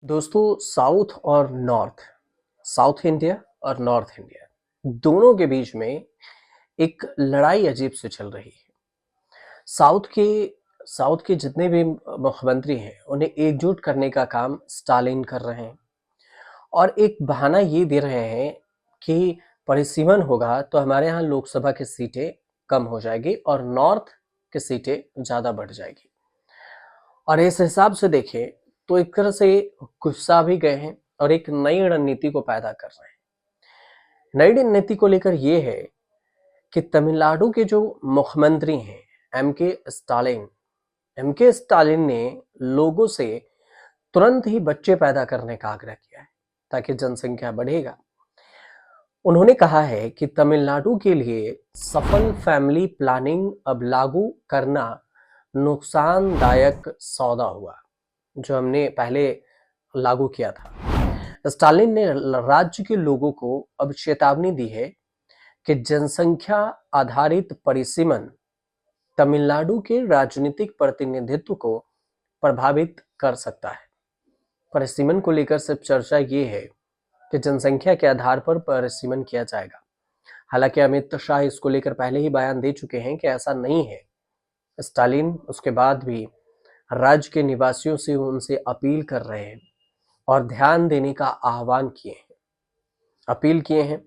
दोस्तों, south India और north India दोनों के बीच में एक लड़ाई अजीब से चल रही है। साउथ के साउथ के जितने भी मुख्यमंत्री हैं उन्हें एकजुट करने का काम स्टालिन कर रहे हैं और एक बहाना ये दे रहे हैं कि परिसीमन होगा तो हमारे यहाँ लोकसभा की सीटें कम हो जाएगी और नॉर्थ की सीटें ज़्यादा बढ़ जाएगी। और इस हिसाब से देखें तो एक तरह से गुस्सा भी गए हैं और एक नई रणनीति को पैदा कर रहे हैं। नई रणनीति को लेकर ये है कि तमिलनाडु के जो मुख्यमंत्री हैं एम के स्टालिन ने लोगों से तुरंत ही बच्चे पैदा करने का आग्रह किया है ताकि जनसंख्या बढ़ेगा। उन्होंने कहा है कि तमिलनाडु के लिए सफल फैमिली प्लानिंग अब लागू करना नुकसानदायक सौदा हुआ, जो हमने पहले लागू किया था। स्टालिन ने राज्य के लोगों को अब चेतावनी दी है कि जनसंख्या आधारित परिसीमन तमिलनाडु के राजनीतिक प्रतिनिधित्व को प्रभावित कर सकता है। परिसीमन को लेकर सिर्फ चर्चा ये है कि जनसंख्या के आधार पर परिसीमन किया जाएगा। हालांकि अमित शाह इसको लेकर पहले ही बयान दे चुके हैं कि ऐसा नहीं है। स्टालिन उसके बाद भी राज्य के निवासियों से उनसे अपील कर रहे हैं और ध्यान देने का आह्वान अपील किए हैं।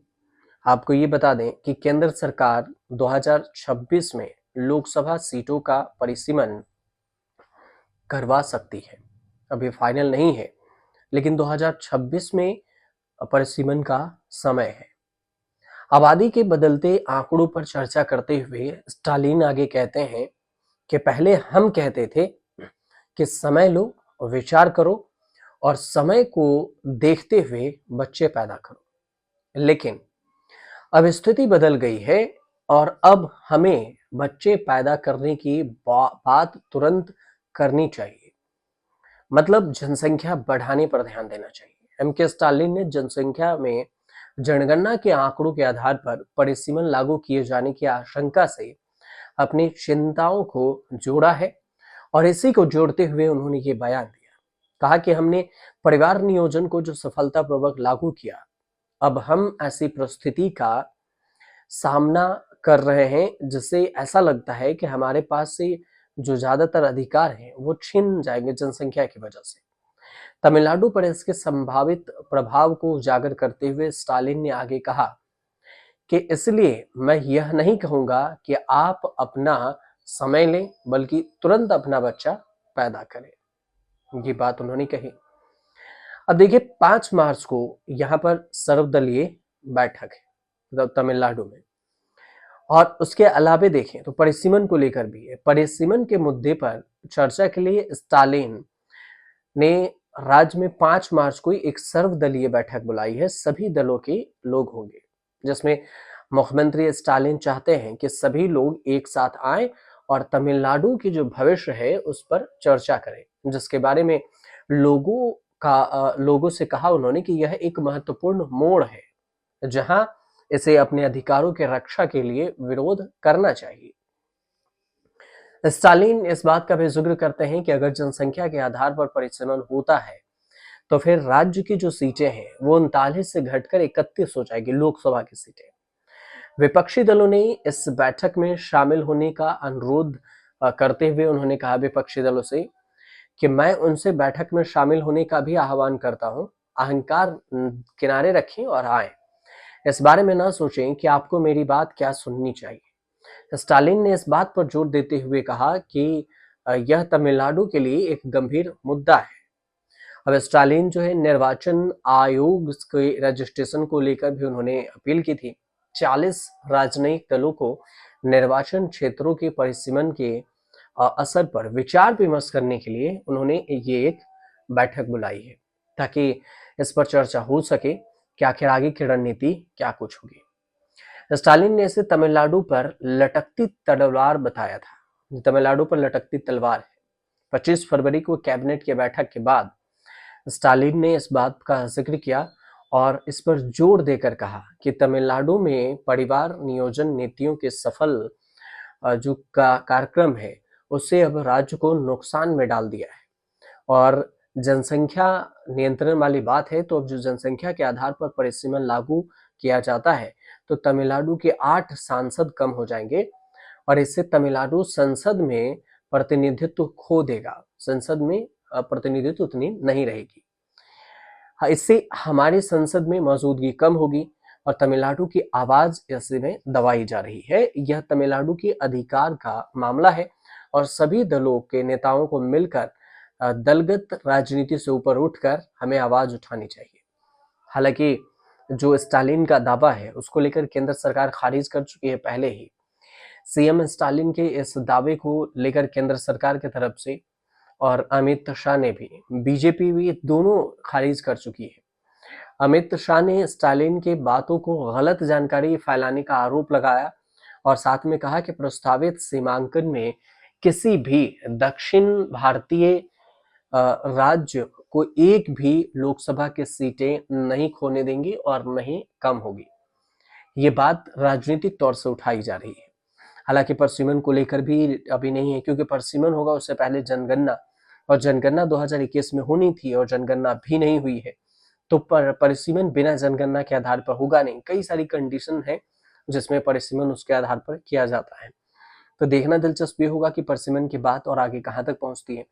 आपको ये बता दें कि केंद्र सरकार 2026 में लोकसभा सीटों का परिसीमन करवा सकती है। अभी फाइनल नहीं है, लेकिन 2026 में परिसीमन का समय है। आबादी के बदलते आंकड़ों पर चर्चा करते हुए स्टालिन आगे कहते हैं कि पहले हम कहते थे कि समय लो, विचार करो और समय को देखते हुए बच्चे पैदा करो, लेकिन अब स्थिति बदल गई है और अब हमें बच्चे पैदा करने की बात तुरंत करनी चाहिए। मतलब जनसंख्या बढ़ाने पर ध्यान देना चाहिए। एम के स्टालिन ने जनसंख्या में जनगणना के आंकड़ों के आधार पर परिसीमन लागू किए जाने की आशंका से अपनी चिंताओं को जोड़ा है और इसी को जोड़ते हुए उन्होंने ये बयान दिया। कहा कि हमने परिवार नियोजन को जो सफलतापूर्वक लागू किया, अब हम ऐसी परिस्थिति का सामना कर रहे हैं जिससे ऐसा लगता है कि हमारे पास से जो ज्यादातर अधिकार हैं वो छीन जाएंगे जनसंख्या की वजह से। तमिलनाडु पर इसके संभावित प्रभाव को उजागर करते हुए स्टालिन ने आगे कहा कि इसलिए मैं यह नहीं कहूंगा कि आप अपना समय लें, बल्कि तुरंत अपना बच्चा पैदा करें। ये बात उन्होंने कही। अब देखिए, 5 मार्च को यहाँ पर सर्वदलीय बैठक है तमिलनाडु में, और उसके अलावे देखें तो परिसीमन को लेकर भी है। परिसीमन के मुद्दे पर चर्चा के लिए स्टालिन ने राज्य में 5 मार्च को एक सर्वदलीय बैठक बुलाई है। सभी दलों के लोग होंगे, जिसमें मुख्यमंत्री स्टालिन चाहते हैं कि सभी लोग एक साथ आए और तमिलनाडु की जो भविष्य है उस पर चर्चा करें, जिसके बारे में लोगों से कहा उन्होंने कि यह एक महत्वपूर्ण मोड़ है जहां इसे अपने अधिकारों के रक्षा के लिए विरोध करना चाहिए। स्टालिन इस बात का भी जिक्र करते हैं कि अगर जनसंख्या के आधार पर परिसीमन होता है तो फिर राज्य की जो सीटें हैं वो 39 से घटकर 31 हो जाएगी, लोकसभा की सीटें। विपक्षी दलों ने इस बैठक में शामिल होने का अनुरोध करते हुए उन्होंने कहा विपक्षी दलों से कि मैं उनसे बैठक में शामिल होने का भी आह्वान करता हूं। अहंकार किनारे रखें और आए। इस बारे में ना सोचें कि आपको मेरी बात क्या सुननी चाहिए। स्टालिन ने इस बात पर जोर देते हुए कहा कि यह तमिलनाडु के लिए एक गंभीर मुद्दा है। अब स्टालिन जो है निर्वाचन आयोग के रजिस्ट्रेशन को लेकर भी उन्होंने अपील की थी। 40 राजनयिक दलों को निर्वाचन क्षेत्रों के परिसीमन के असर पर विचार विमर्श करने के लिए उन्होंने ये एक बैठक बुलाई है, ताकि इस पर चर्चा हो सके कि आखिर आगे की रणनीति क्या कुछ होगी। स्टालिन ने इसे तमिलनाडु पर लटकती तलवार बताया था। तमिलनाडु पर लटकती तलवार है। 25 फरवरी को कैबिनेट की बैठक के बाद स्टालिन ने इस बात का जिक्र किया और इस पर जोर देकर कहा कि तमिलनाडु में परिवार नियोजन नीतियों के सफल जो कार्यक्रम है उससे अब राज्य को नुकसान में डाल दिया है और जनसंख्या नियंत्रण वाली बात है, तो अब जो जनसंख्या के आधार पर परिसीमन लागू किया जाता है, तो तमिलनाडु के 8 सांसद कम हो जाएंगे और इससे तमिलनाडु संसद में प्रतिनिधित्व खो देगा। संसद में प्रतिनिधित्व उतनी नहीं रहेगी। इससे हमारी संसद में मौजूदगी कम होगी और तमिलनाडु की आवाज ऐसे में दबाई जा रही है। यह तमिलनाडु के अधिकार का मामला है और सभी दलों के नेताओं को मिलकर दलगत राजनीति से ऊपर उठकर हमें आवाज उठानी चाहिए। हालांकि जो स्टालिन का दावा है उसको लेकर केंद्र सरकार खारिज कर चुकी है पहले ही। सीएम स्टालिन के इस दावे को लेकर केंद्र सरकार की तरफ से और अमित शाह ने भी, बीजेपी भी, दोनों खारिज कर चुकी है। अमित शाह ने स्टालिन के बातों को गलत जानकारी फैलाने का आरोप लगाया और साथ में कहा कि प्रस्तावित सीमांकन में किसी भी दक्षिण भारतीय राज्य को एक भी लोकसभा की सीटें नहीं खोने देंगी और नहीं कम होगी। ये बात राजनीतिक तौर से उठाई जा रही है। हालांकि परिसीमन को लेकर भी अभी नहीं है, क्योंकि परिसीमन होगा उससे पहले जनगणना, और जनगणना 2021 में होनी थी और जनगणना भी नहीं हुई है। तो परिसीमन बिना जनगणना के आधार पर होगा नहीं। कई सारी कंडीशन है जिसमें परिसीमन उसके आधार पर किया जाता है। तो देखना दिलचस्प ये होगा कि परिसीमन की बात और आगे कहां तक पहुंचती है।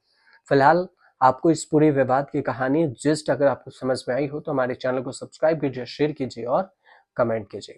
फिलहाल आपको इस पूरे विवाद की कहानी जिस्ट अगर आपको समझ में आई हो तो हमारे चैनल को सब्सक्राइब कीजिए, शेयर कीजिए और कमेंट कीजिए।